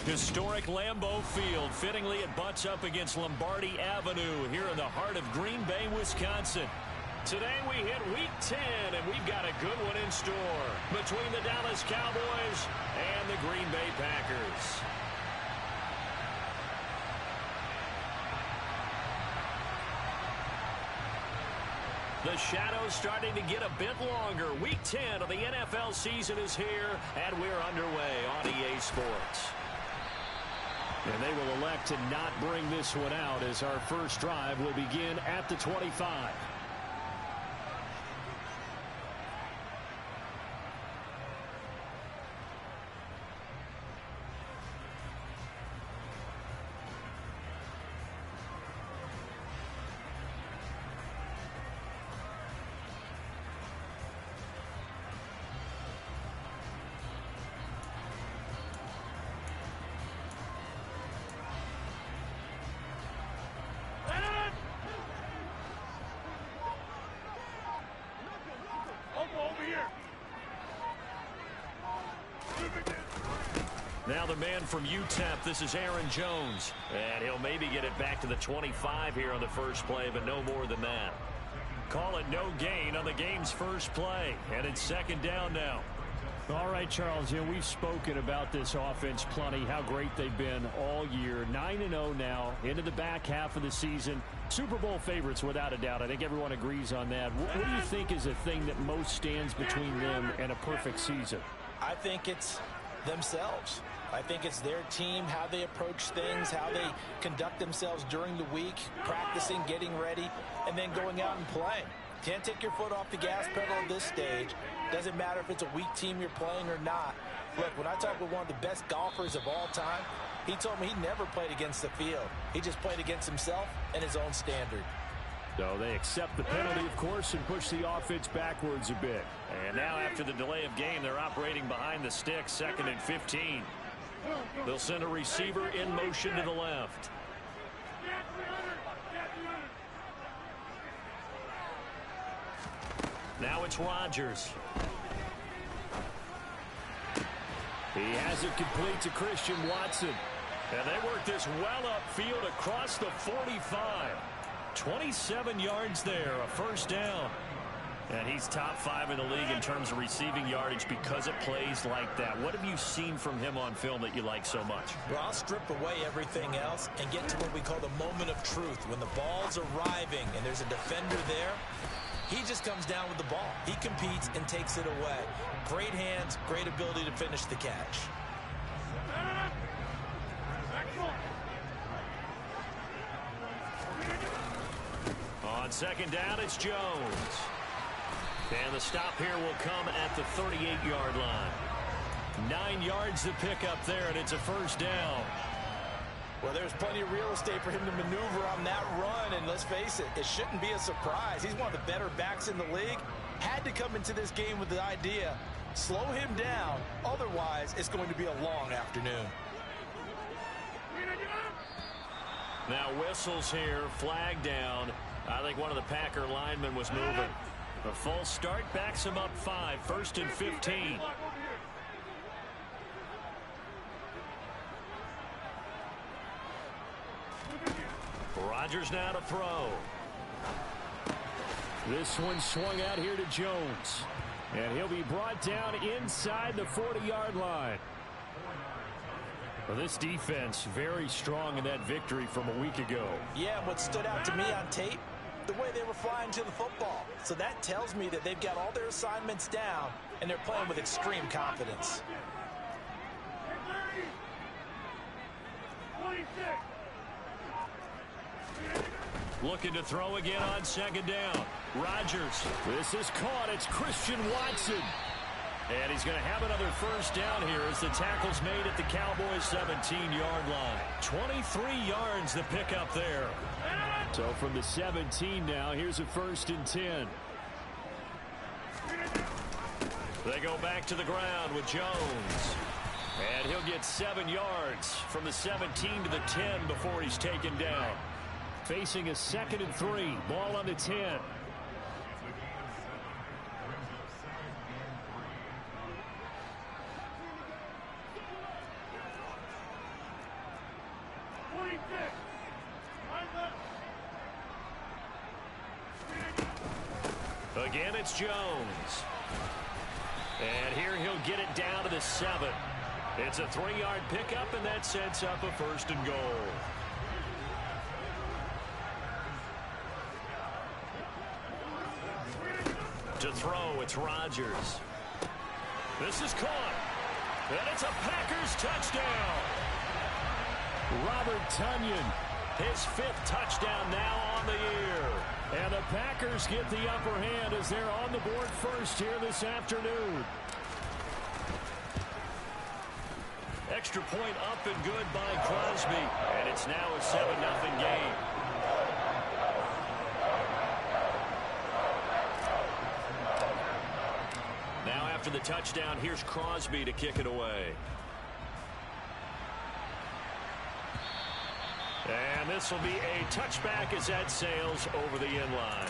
Historic Lambeau Field. Fittingly, it butts up against Lombardi Avenue here in the heart of Green Bay, Wisconsin. Today we hit Week 10, and we've got a good one in store between the Dallas Cowboys and the Green Bay Packers. The shadow's starting to get a bit longer. Week 10 of the NFL season is here, and we're underway on EA Sports. And they will elect to not bring this one out as our first drive will begin at the 25. Now the man from UTEP, this is Aaron Jones. And he'll maybe get it back to the 25 here on the first play, but no more than that. Call it no gain on the game's first play. And it's second down now. All right, Charles, we've spoken about this offense plenty, how great they've been all year. 9-0 now, into the back half of the season. Super Bowl favorites, without a doubt. I think everyone agrees on that. What do you think is the thing that most stands between them and a perfect season? I think it's themselves. I think it's their team, how they approach things, how they conduct themselves during the week, practicing, getting ready, and then going out and playing. Can't take your foot off the gas pedal at this stage. Doesn't matter if it's a weak team you're playing or not. Look, when I talk with one of the best golfers of all time, he told me he never played against the field. He just played against himself and his own standard. So they accept the penalty, of course, and push the offense backwards a bit. And now after the delay of game, they're operating behind the sticks, 2nd and 15. They'll send a receiver in motion to the left. Now it's Rodgers. He has it complete to Christian Watson. And they work this well upfield across the 45. 27 yards there, a first down. And he's top 5 in the league in terms of receiving yardage because it plays like that. What have you seen from him on film that you like so much? Well, I'll strip away everything else and get to what we call the moment of truth. When the ball's arriving and there's a defender there, he just comes down with the ball. He competes and takes it away. Great hands, great ability to finish the catch. On second down, it's Jones. And the stop here will come at the 38-yard line. 9 yards to pick up there, and it's a first down. Well, there's plenty of real estate for him to maneuver on that run, and let's face it, it shouldn't be a surprise. He's one of the better backs in the league. Had to come into this game with the idea, slow him down, otherwise it's going to be a long afternoon. Now whistles here, flag down. I think one of the Packer linemen was moving. A false start backs him up 5, 1st and 15. Rodgers now to throw. This one swung out here to Jones. And he'll be brought down inside the 40-yard line. Well, this defense very strong in that victory from a week ago. Yeah, what stood out to me on tape, the way they were flying to the football. So that tells me that they've got all their assignments down, and they're playing with extreme confidence. Looking to throw again on second down. Rodgers. This is caught. It's Christian Watson. And he's going to have another first down here as the tackle's made at the Cowboys' 17-yard line. 23 yards to pick up there. So from the 17 now, here's a 1st and 10. They go back to the ground with Jones. And he'll get 7 yards from the 17 to the 10 before he's taken down. Facing a 2nd and 3. Ball on the 10. Again, it's Jones. And here he'll get it down to the 7. It's a 3-yard pickup, and that sets up a 1st and goal. To throw, it's Rodgers. This is caught. And it's a Packers touchdown. Robert Tonyan, his 5th touchdown now on the year. And the Packers get the upper hand as they're on the board first here this afternoon. Extra point up and good by Crosby. And it's now a 7-0 game. Now after the touchdown, here's Crosby to kick it away. And this will be a touchback as that sails over the end line.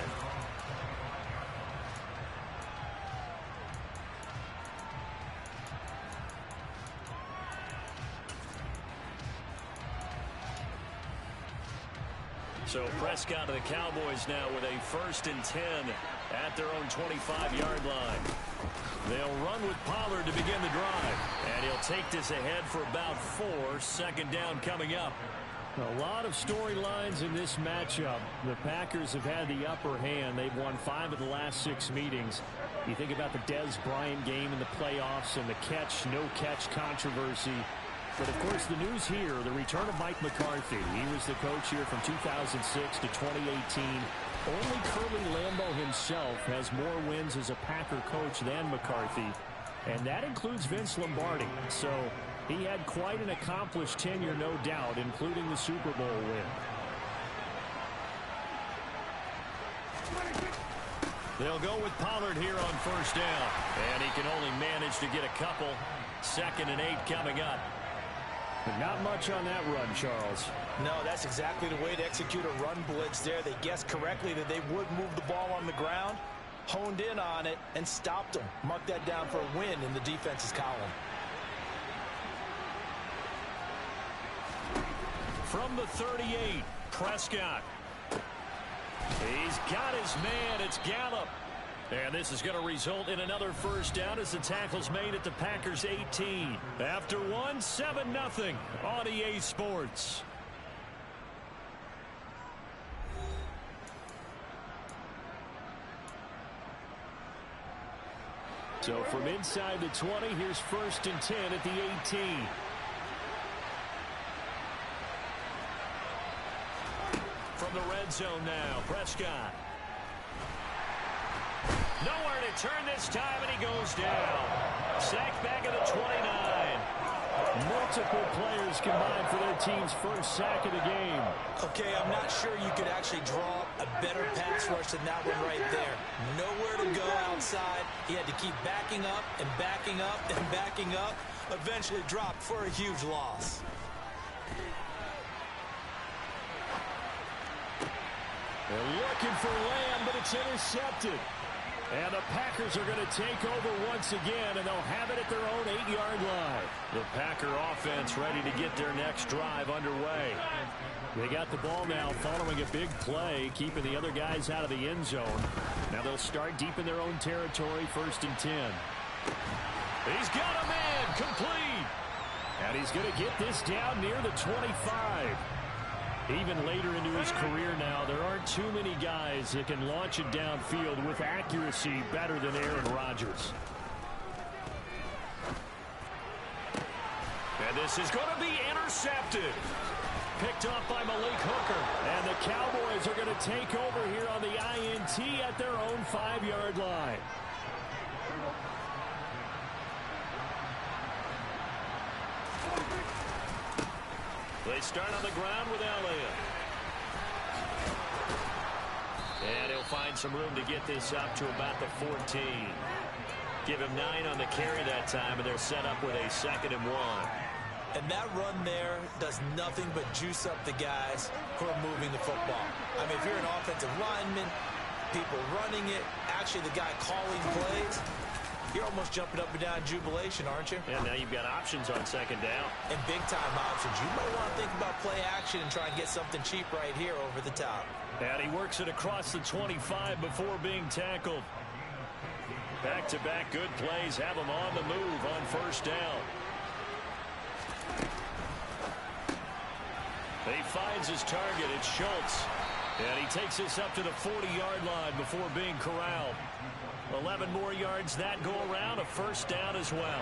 So Prescott to the Cowboys now with a 1st and 10 at their own 25-yard line. They'll run with Pollard to begin the drive. And he'll take this ahead for about 4. 2nd down coming up. A lot of storylines in this matchup. The Packers have had the upper hand. They've won 5 of the last 6 meetings. You think about the Dez Bryant game in the playoffs and the catch, no catch controversy. But, of course, the news here, the return of Mike McCarthy. He was the coach here from 2006 to 2018. Only Curly Lambeau himself has more wins as a Packer coach than McCarthy. And that includes Vince Lombardi. So he had quite an accomplished tenure, no doubt, including the Super Bowl win. They'll go with Pollard here on 1st down. And he can only manage to get a couple. 2nd and 8 coming up. But not much on that run, Charles. No, that's exactly the way to execute a run blitz there. They guessed correctly that they would move the ball on the ground, honed in on it, and stopped them. Mark that down for a win in the defense's column. From the 38, Prescott. He's got his man. It's Gallup. And this is going to result in another 1st down as the tackle's made at the Packers 18. After 1, 7-0 on EA Sports. So from inside the 20, here's 1st and 10 at the 18. From the red zone now, Prescott. Nowhere to turn this time, and he goes down. Sacked back at the 29. Multiple players combined for their team's 1st sack of the game. Okay, I'm not sure you could actually draw a better pass rush than that one right there. Nowhere to go outside. He had to keep backing up and backing up and backing up. Eventually dropped for a huge loss. They're looking for Lamb, but it's intercepted. And the Packers are going to take over once again, and they'll have it at their own 8-yard line. The Packer offense ready to get their next drive underway. They got the ball now following a big play, keeping the other guys out of the end zone. Now they'll start deep in their own territory, 1st and 10. He's got a man, complete. And he's going to get this down near the 25. Even later into his career now, there aren't too many guys that can launch it downfield with accuracy better than Aaron Rodgers. And this is going to be intercepted. Picked off by Malik Hooker. And the Cowboys are going to take over here on the INT at their own 5-yard line. They start on the ground with Elliott. And he'll find some room to get this up to about the 14. Give him 9 on the carry that time, and they're set up with a 2nd and 1. And that run there does nothing but juice up the guys who are moving the football. I mean, if you're an offensive lineman, people running it, actually the guy calling plays, You're almost jumping up and down in jubilation, aren't you? And now you've got options on second down. And big-time options. You might want to think about play action and try and get something cheap right here over the top. And he works it across the 25 before being tackled. Back-to-back good plays have him on the move on first down. He finds his target. It's Schultz. And he takes this up to the 40-yard line before being corralled. 11 more yards that go around. A first down as well.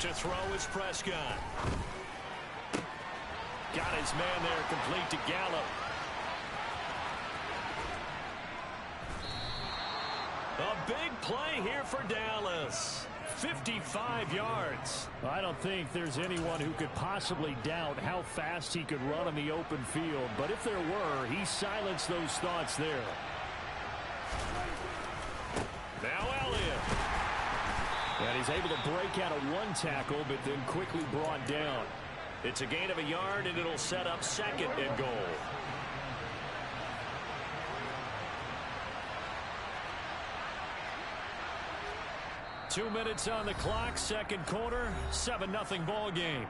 To throw is Prescott. Got his man there, complete to Gallup. A big play here for Dallas. 55 yards. I don't think there's anyone who could possibly doubt how fast he could run on the open field. But if there were, he silenced those thoughts there. Now Elliott. And he's able to break out of one tackle, but then quickly brought down. It's a gain of a yard, and it'll set up second and goal. Two minutes on the clock, second quarter, 7-0 ball game.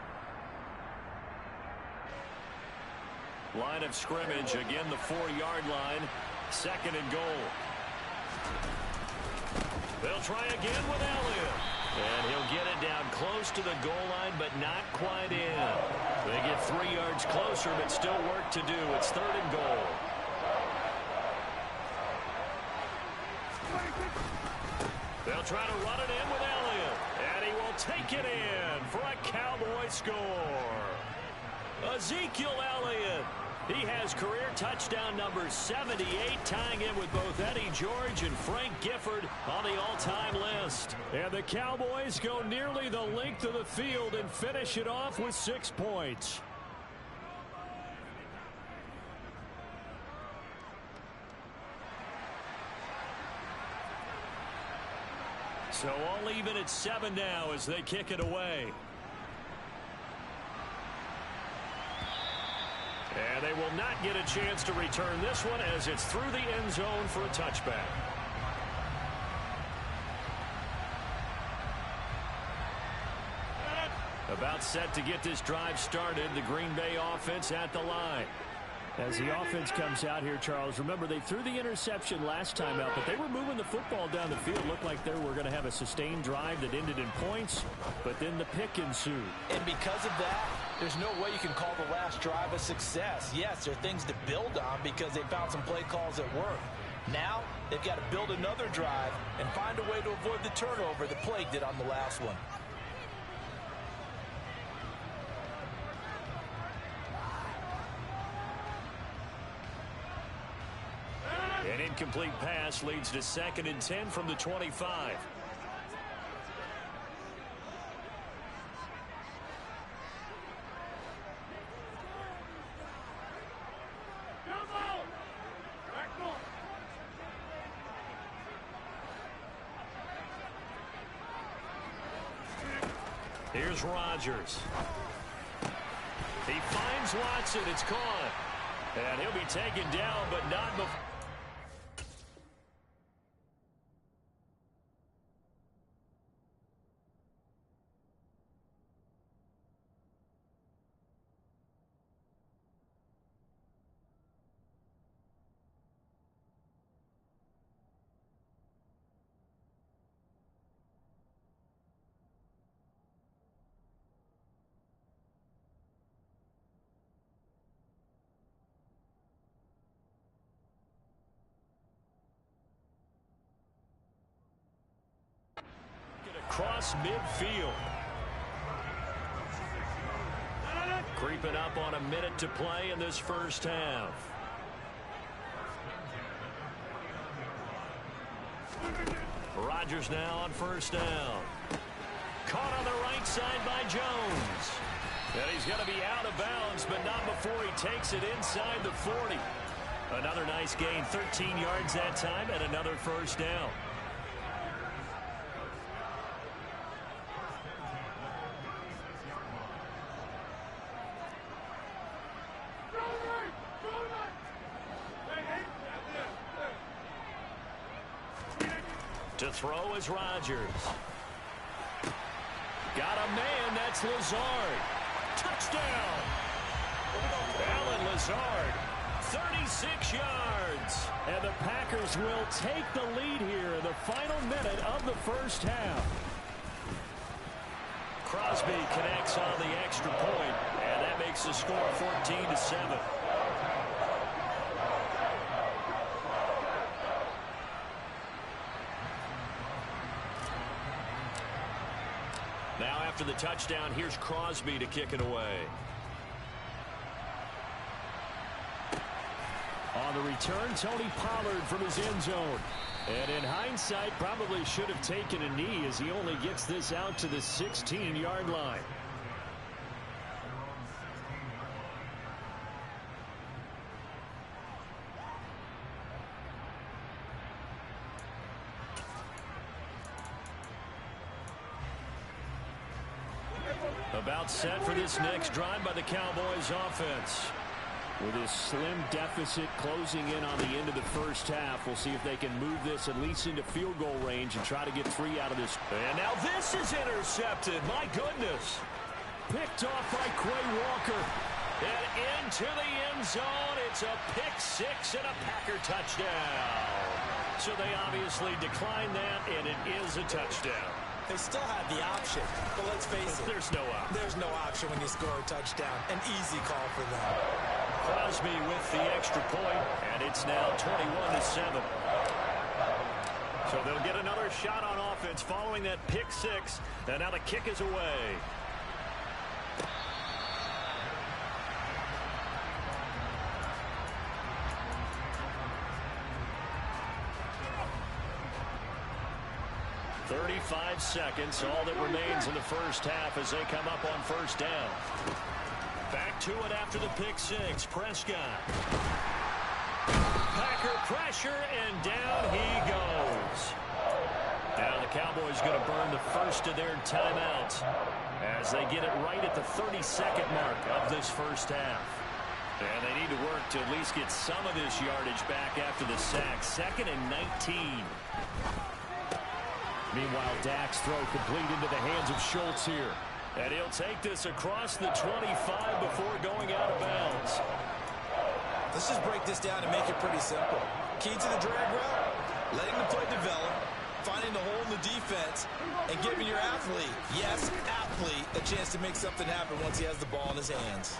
Line of scrimmage, again the 4-yard line, second and goal. They'll try again with Elliott. And he'll get it down close to the goal line, but not quite in. They get 3 yards closer, but still work to do. It's third and goal. They'll try to run it in with Elliott. And he will take it in for a Cowboy score. Ezekiel Elliott. He has career touchdown number 78, tying in with both Eddie George and Frank Gifford on the all-time list. And the Cowboys go nearly the length of the field and finish it off with 6 points. So all even at 7 now as they kick it away. And they will not get a chance to return this one as it's through the end zone for a touchback. About set to get this drive started. The Green Bay offense at the line. As the offense comes out here, Charles, remember they threw the interception last time out, but they were moving the football down the field. Looked like they were going to have a sustained drive that ended in points, but then the pick ensued. And because of that, there's no way you can call the last drive a success. Yes, there are things to build on because they found some play calls that work. Now, they've got to build another drive and find a way to avoid the turnover the play did on the last one. An incomplete pass leads to 2nd and 10 from the 25. Here's Rodgers. He finds Watson. It's caught. And he'll be taken down, but not before. Across midfield. Creeping up on a minute to play in this first half. Rodgers now on first down. Caught on the right side by Jones. And he's going to be out of bounds, but not before he takes it inside the 40. Another nice gain, 13 yards that time, and another first down. To throw is Rodgers. Got a man, that's Lazard. Touchdown! Alan Lazard, 36 yards. And the Packers will take the lead here in the final minute of the first half. Crosby connects on the extra point, and that makes the score 14-7. Now after the touchdown, here's Crosby to kick it away. On the return, Tony Pollard from his end zone. And in hindsight, probably should have taken a knee as he only gets this out to the 16-yard line. About set for this next drive by the Cowboys offense. With his slim deficit closing in on the end of the first half, we'll see if they can move this at least into field goal range and try to get 3 out of this. And now this is intercepted. My goodness. Picked off by Quay Walker. And into the end zone. It's a pick 6 and a Packer touchdown. So they obviously declined that, and it is a touchdown. They still have the option, but let's face it. There's no option. There's no option when you score a touchdown. An easy call for them. Crosby with the extra point, and it's now 21-7. So they'll get another shot on offense following that pick 6, and now the kick is away. "35 seconds, all that remains in the first half as they come up on first down. Back to it after the pick 6. Prescott. Packer pressure, and down he goes. Now the Cowboys going to burn the first of their timeouts as they get it right at the 30-second mark of this first half. And they need to work to at least get some of this yardage back after the sack. 2nd and 19. Meanwhile, Dak's throw complete into the hands of Schultz here. And he'll take this across the 25 before going out of bounds. Let's just break this down and make it pretty simple. Key to the drag route, letting the play develop, finding the hole in the defense, and giving your athlete, yes, athlete, a chance to make something happen once he has the ball in his hands.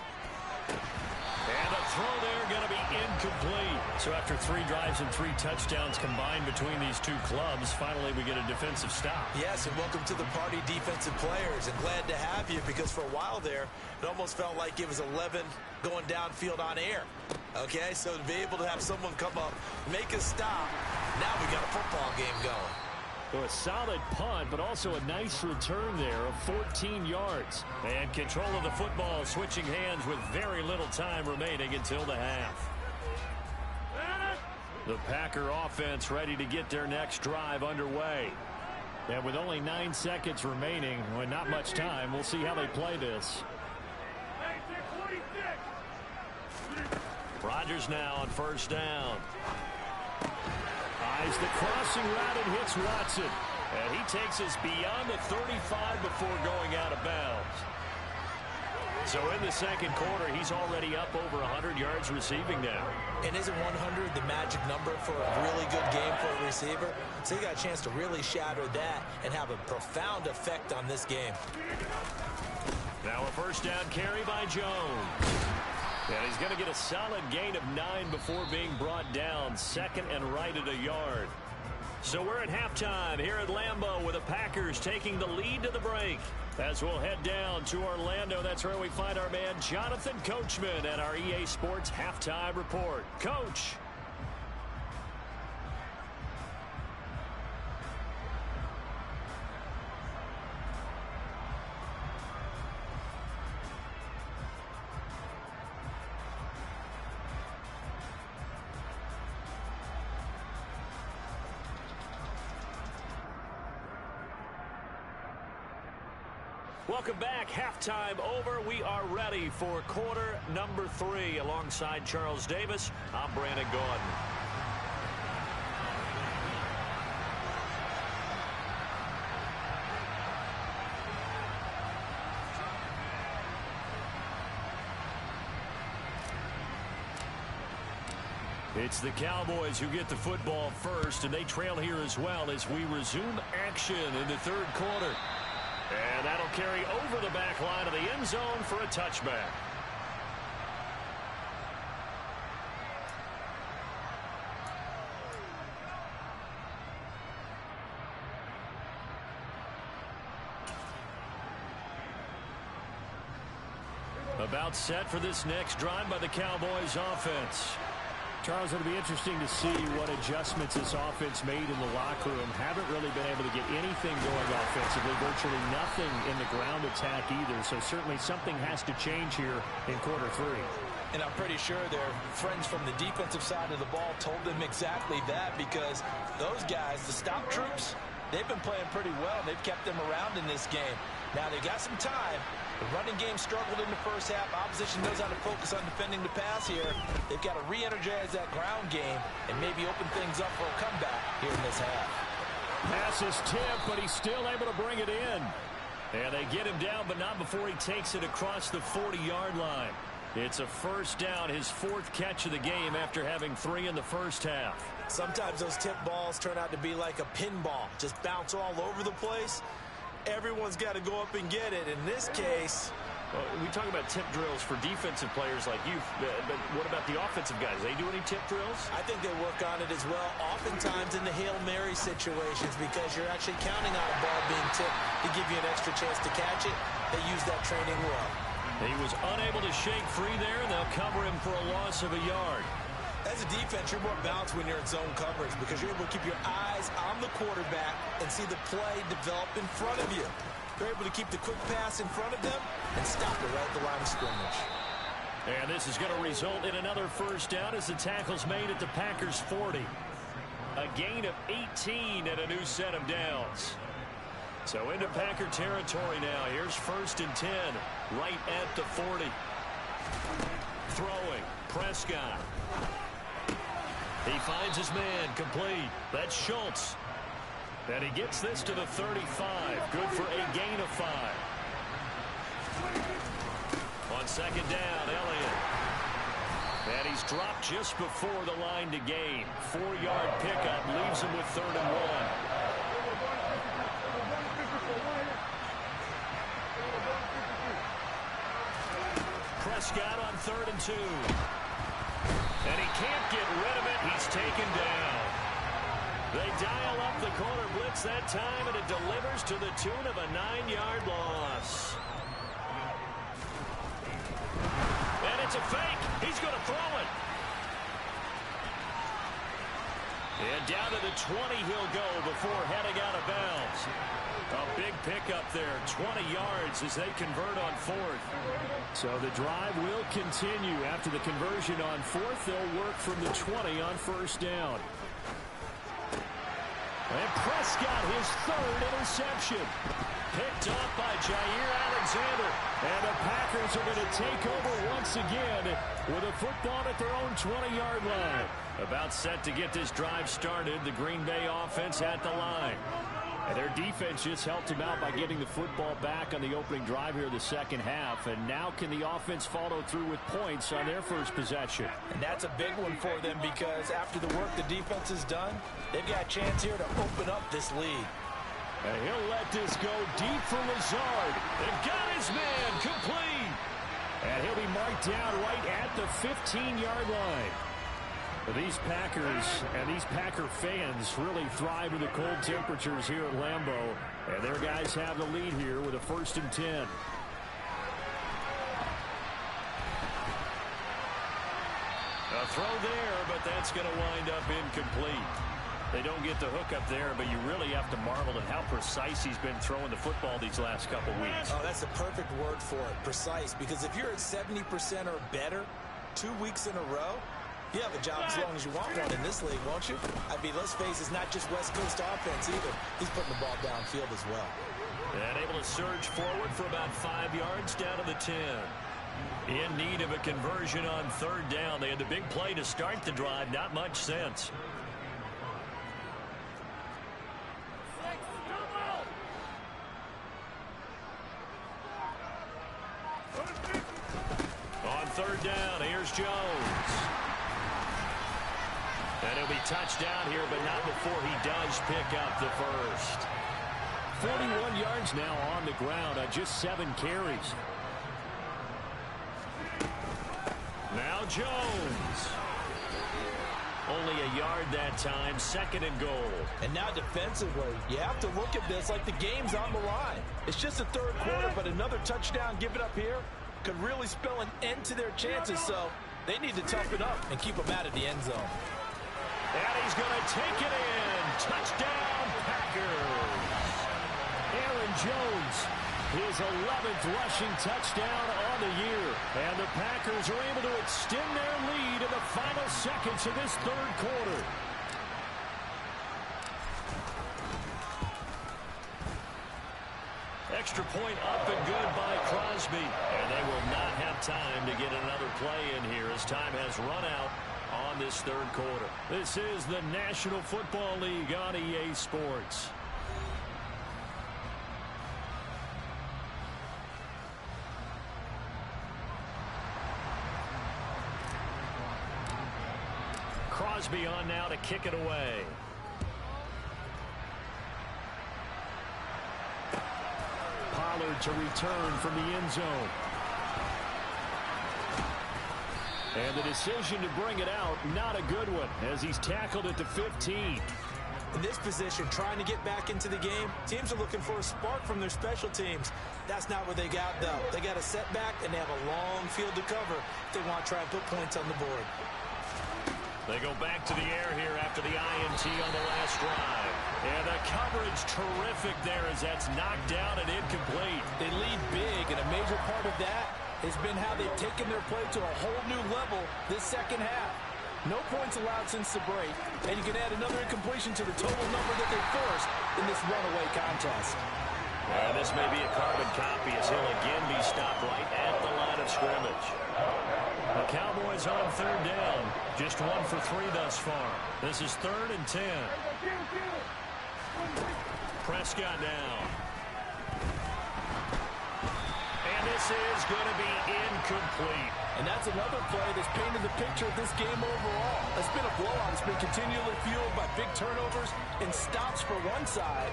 And a throw there going to be incomplete. So after 3 drives and 3 touchdowns combined between these two clubs, finally we get a defensive stop. Yes, and welcome to the party, defensive players. And glad to have you, because for a while there, it almost felt like it was 11 going downfield on air. Okay, so to be able to have someone come up, make a stop, now we got a football game going. So a solid punt, but also a nice return there of 14 yards. And control of the football, switching hands with very little time remaining until the half. The Packer offense ready to get their next drive underway. And with only 9 seconds remaining, with not much time, we'll see how they play this. Rodgers now on first down. Eyes the crossing route and hits Watson. And he takes us beyond the 35 before going out of bounds. So in the second quarter, he's already up over 100 yards receiving now. And isn't 100 the magic number for a really good game for a receiver? So he got a chance to really shatter that and have a profound effect on this game. Now a first down carry by Jones. And he's going to get a solid gain of 9 before being brought down. 2nd and right at a yard. So we're at halftime here at Lambeau with the Packers taking the lead to the break. As we'll head down to Orlando, that's where we find our man Jonathan Coachman at our EA Sports Halftime Report. Coach. Welcome back. Halftime over. We are ready for quarter number 3. Alongside Charles Davis, I'm Brandon Gordon. It's the Cowboys who get the football first, and they trail here as well as we resume action in the third quarter. And that'll carry over the back line of the end zone for a touchback. About set for this next drive by the Cowboys offense. Charles, it'll be interesting to see what adjustments this offense made in the locker room. Haven't really been able to get anything going offensively, virtually nothing in the ground attack either. So certainly something has to change here in quarter three. And I'm pretty sure their friends from the defensive side of the ball told them exactly that, because those guys, the stop troops, they've been playing pretty well. They've kept them around in this game. Now they got some time. The running game struggled in the first half. Opposition knows how to focus on defending the pass here. They've got to re-energize that ground game and maybe open things up for a comeback here in this half. Pass is tipped, but he's still able to bring it in. And they get him down, but not before he takes it across the 40-yard line. It's a first down, his fourth catch of the game after having 3 in the first half. Sometimes those tip balls turn out to be like a pinball, just bounce all over the place. Everyone's got to go up and get it. In this case, well, we talk about tip drills for defensive players like you, but what about the offensive guys? They do any tip drills? I think they work on it as well, oftentimes in the Hail Mary situations, because you're actually counting on a ball being tipped to give you an extra chance to catch it. They use that training well. He was unable to shake free there, and they'll cover him for a loss of a yard. As a defense, you're more balanced when you're in zone coverage because you're able to keep your eyes on the quarterback and see the play develop in front of you. You're able to keep the quick pass in front of them and stop it right at the line of scrimmage. And this is going to result in another first down as the tackle's made at the Packers' 40. A gain of 18 and a new set of downs. So into Packer territory now. Here's 1st and 10, right at the 40. Throwing, Prescott. He finds his man, complete. That's Schultz. And he gets this to the 35. Good for a gain of 5. On second down, Elliott. And he's dropped just before the line to gain. 4-yard pickup leaves him with 3rd and 1. Prescott on 3rd and 2. And he can't get rid of it. He's taken down. They dial up the corner blitz that time, and it delivers to the tune of a 9-yard loss. And it's a fake. He's going to throw it. And down to the 20 he'll go before heading out of bounds. A big pickup there, 20 yards as they convert on 4th. So the drive will continue. After the conversion on 4th, they'll work from the 20 on 1st down. And Prescott, his 3rd interception. Picked off by Jair Alexander. And the Packers are going to take over once again with a football at their own 20-yard line. About set to get this drive started, the Green Bay offense at the line. And their defense just helped him out by getting the football back on the opening drive here in the second half. And now can the offense follow through with points on their first possession? And that's a big one for them because after the work the defense has done, they've got a chance here to open up this lead. And he'll let this go deep for Lazard. And got his man complete. And he'll be marked down right at the 15-yard line. These Packers and these Packer fans really thrive in the cold temperatures here at Lambeau. And their guys have the lead here with a 1st and 10. A throw there, but that's going to wind up incomplete. They don't get the hook up there, but you really have to marvel at how precise he's been throwing the football these last couple weeks. Oh, that's the perfect word for it, precise. Because if you're at 70% or better 2 weeks in a row, you have a job as long as you want one in this league, won't you? I mean, let's face it, it's not just West Coast offense either. He's putting the ball downfield as well. And able to surge forward for about 5 yards down to the 10. In need of a conversion on 3rd down. They had the big play to start the drive. Not much sense. On 3rd down, here's Jones. And he'll be touched down here, but not before he does pick up the first. 41 yards now on the ground on just 7 carries. Now Jones. Only a yard that time, 2nd and goal. And now defensively, you have to look at this like the game's on the line. It's just the 3rd quarter, but another touchdown given up here could really spell an end to their chances, so they need to toughen up and keep them out of the end zone. And he's going to take it in. Touchdown, Packers. Aaron Jones, his 11th rushing touchdown on the year. And the Packers are able to extend their lead in the final seconds of this 3rd quarter. Extra point up and good by Crosby. And they will not have time to get another play in here as time has run out on this 3rd quarter. This is the National Football League on EA Sports. Crosby on now to kick it away. Pollard to return from the end zone. And the decision to bring it out, not a good one, as he's tackled at the 15. In this position, trying to get back into the game, teams are looking for a spark from their special teams. That's not what they got, though. They got a setback, and they have a long field to cover if they want to try and put points on the board. They go back to the air here after the INT on the last drive. And the coverage terrific there as that's knocked down and incomplete. They lead big, and a major part of that has been how they've taken their play to a whole new level this 2nd half. No points allowed since the break, and you can add another incompletion to the total number that they forced in this runaway contest. And this may be a carbon copy as he'll again be stopped right at the line of scrimmage. The Cowboys on 3rd down. Just 1 for 3 thus far. This is 3rd and 10. Prescott now. And this is going to be incomplete. And that's another play that's painted the picture of this game overall. It's been a blowout. It's been continually fueled by big turnovers and stops for one side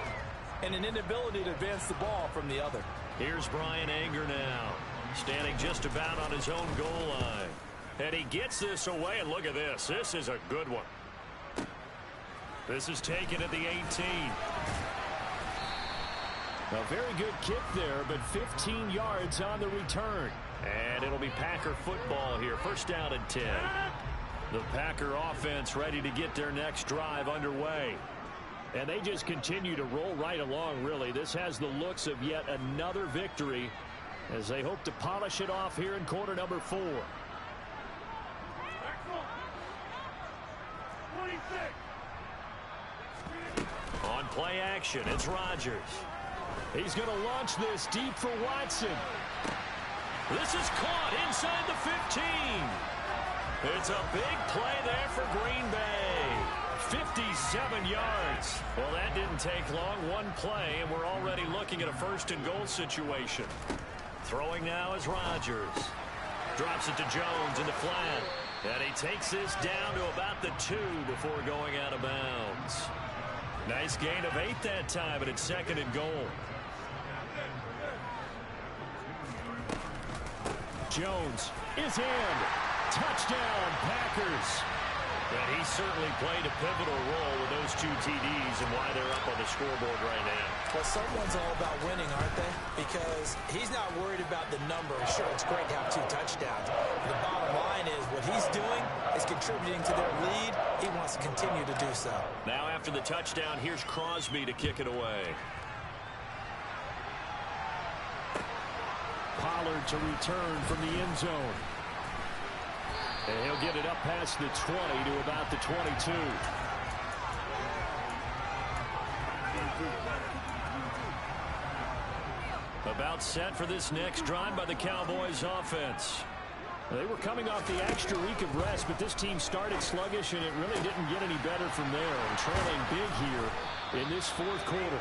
and an inability to advance the ball from the other. Here's Brian Anger now, standing just about on his own goal line. And he gets this away, and look at this. This is a good one. This is taken at the 18. A very good kick there, but 15 yards on the return. And it'll be Packer football here. 1st down and 10. The Packer offense ready to get their next drive underway. And they just continue to roll right along, really. This has the looks of yet another victory as they hope to polish it off here in quarter number 4. On play action, it's Rodgers. He's going to launch this deep for Watson. This is caught inside the 15. It's a big play there for Green Bay. 57 yards. Well, that didn't take long. One play, and we're already looking at a 1st and goal situation. Throwing now is Rodgers. Drops it to Jones in the flat. And he takes this down to about the 2 before going out of bounds. Nice gain of 8 that time, and it's 2nd and goal. Jones is in. Touchdown, Packers. And he certainly played a pivotal role with those 2 TDs and why they're up on the scoreboard right now. Well, someone's all about winning, aren't they? Because he's not worried about the number. Sure, it's great to have 2 touchdowns. The bottom line is what he's doing is contributing to their lead. He wants to continue to do so. Now after the touchdown, here's Crosby to kick it away. Pollard to return from the end zone. And he'll get it up past the 20 to about the 22. About set for this next drive by the Cowboys offense. They were coming off the extra week of rest, but this team started sluggish, and it really didn't get any better from there. And trailing big here in this 4th quarter.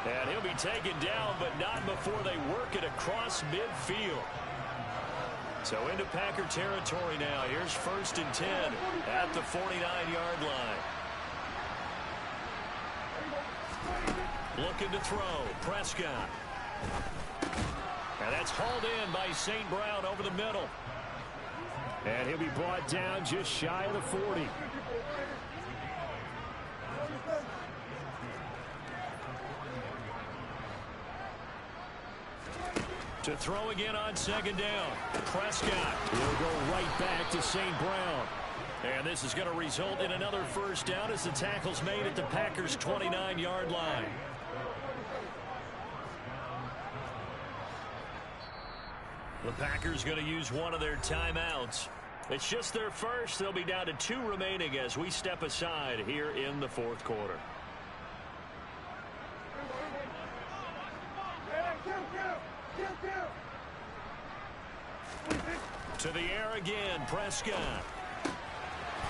And he'll be taken down, but not before they work it across midfield. So into Packer territory now. Here's 1st and 10 at the 49-yard line. Looking to throw. Prescott. And that's hauled in by St. Brown over the middle. And he'll be brought down just shy of the 40. To throw again on 2nd down. Prescott. He'll go right back to St. Brown. And this is going to result in another 1st down as the tackle's made at the Packers' 29-yard line. The Packers going to use one of their timeouts. It's just their first. They'll be down to 2 remaining as we step aside here in the 4th quarter. To the air again, Prescott.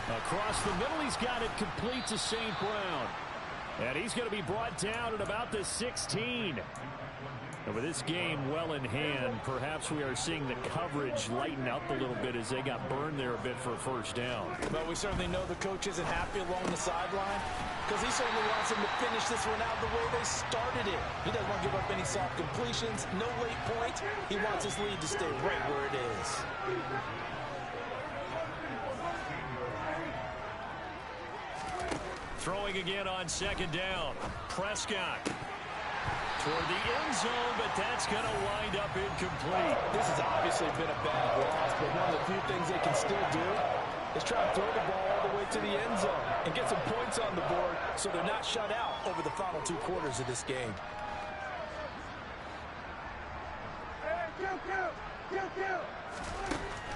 Across the middle, he's got it complete to St. Brown. And he's going to be brought down at about the 16. And with this game well in hand, perhaps we are seeing the coverage lighten up a little bit as they got burned there a bit for a 1st down. But we certainly know the coach isn't happy along the sideline because he certainly wants them to finish this one out the way they started it. He doesn't want to give up any soft completions, no late points. He wants his lead to stay right where it is. Throwing again on 2nd down. Prescott. Toward the end zone, but that's going to wind up incomplete. This has obviously been a bad loss, but one of the few things they can still do is try to throw the ball all the way to the end zone and get some points on the board so they're not shut out over the final 2 quarters of this game.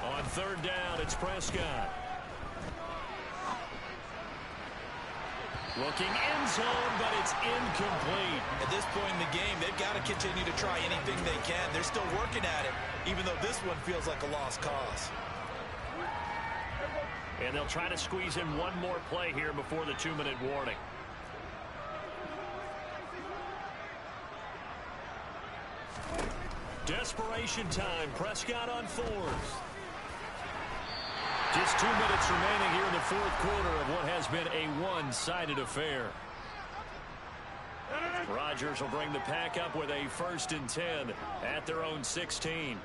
On 3rd down, it's Prescott. Looking end zone, but it's incomplete. At this point in the game, they've got to continue to try anything they can. They're still working at it, even though this one feels like a lost cause. And they'll try to squeeze in one more play here before the 2-minute warning. Desperation time. Prescott on 4th. Just 2 minutes remaining here in the 4th quarter of what has been a one-sided affair. Rodgers will bring the Pack up with a 1st and 10 at their own 16.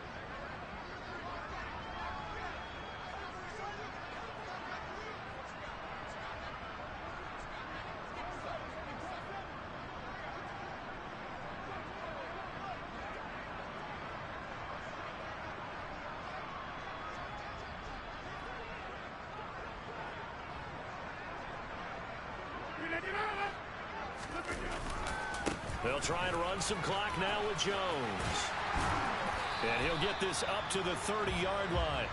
They'll try and run some clock now with Jones. And he'll get this up to the 30-yard line.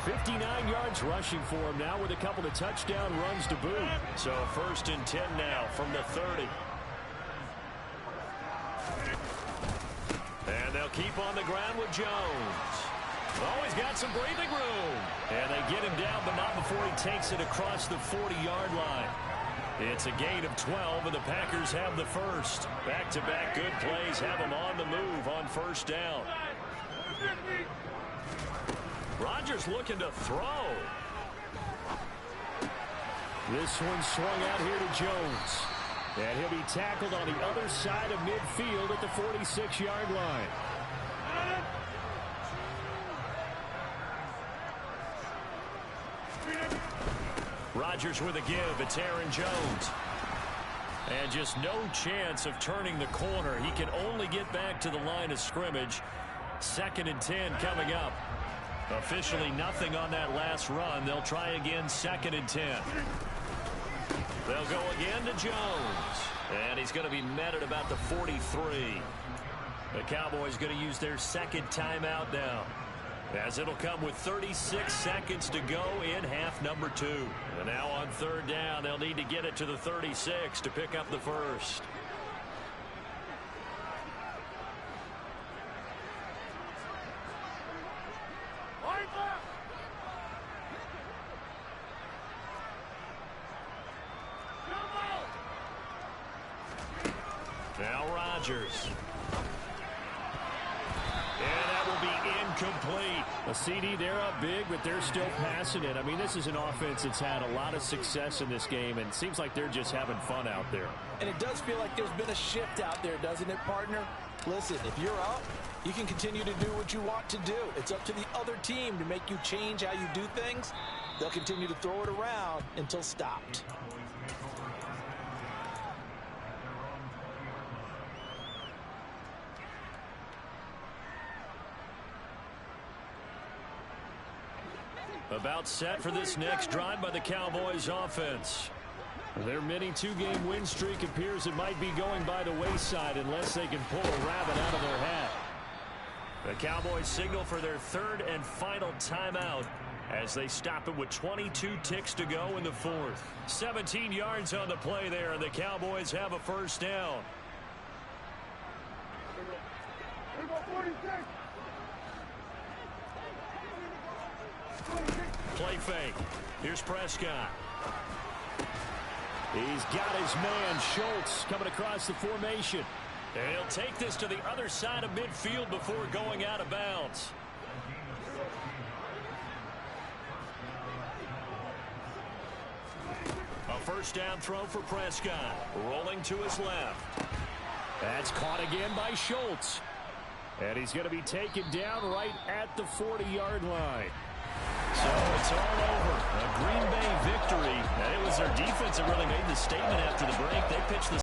59 yards rushing for him now with a couple of touchdown runs to boot. So 1st and 10 now from the 30. And they'll keep on the ground with Jones. Oh, he's got some breathing room. And they get him down, but not before he takes it across the 40-yard line. It's a gain of 12, and the Packers have the first. Back-to-back good plays have them on the move on 1st down. Rodgers looking to throw. This one swung out here to Jones. And he'll be tackled on the other side of midfield at the 46-yard line. Rodgers with a give. It's Aaron Jones. And just no chance of turning the corner. He can only get back to the line of scrimmage. 2nd and 10 coming up. Officially nothing on that last run. They'll try again 2nd and 10. They'll go again to Jones. And he's going to be met at about the 43. The Cowboys going to use their 2nd timeout now, as it'll come with 36 seconds to go in half number 2. And now on 3rd down, they'll need to get it to the 36 to pick up the first. Now Rodgers. And that will be complete. A CD, they're up big, but they're still passing it. I mean, this is an offense that's had a lot of success in this game, and it seems like they're just having fun out there. And it does feel like there's been a shift out there, doesn't it, partner? Listen, if you're up, you can continue to do what you want to do. It's up to the other team to make you change how you do things. They'll continue to throw it around until stopped. About set for this next drive by the Cowboys offense. Their mini two-game win streak appears it might be going by the wayside unless they can pull a rabbit out of their hat. The Cowboys signal for their third and final timeout as they stop it with 22 ticks to go in the fourth. 17 yards on the play there, and the Cowboys have a first down. Play fake. Here's Prescott. He's got his man, Schultz, coming across the formation. And he'll take this to the other side of midfield before going out of bounds. A first down throw for Prescott. Rolling to his left. That's caught again by Schultz. And he's going to be taken down right at the 40-yard line. So it's all over. A Green Bay victory. And it was their defense that really made the statement after the break. They pitched the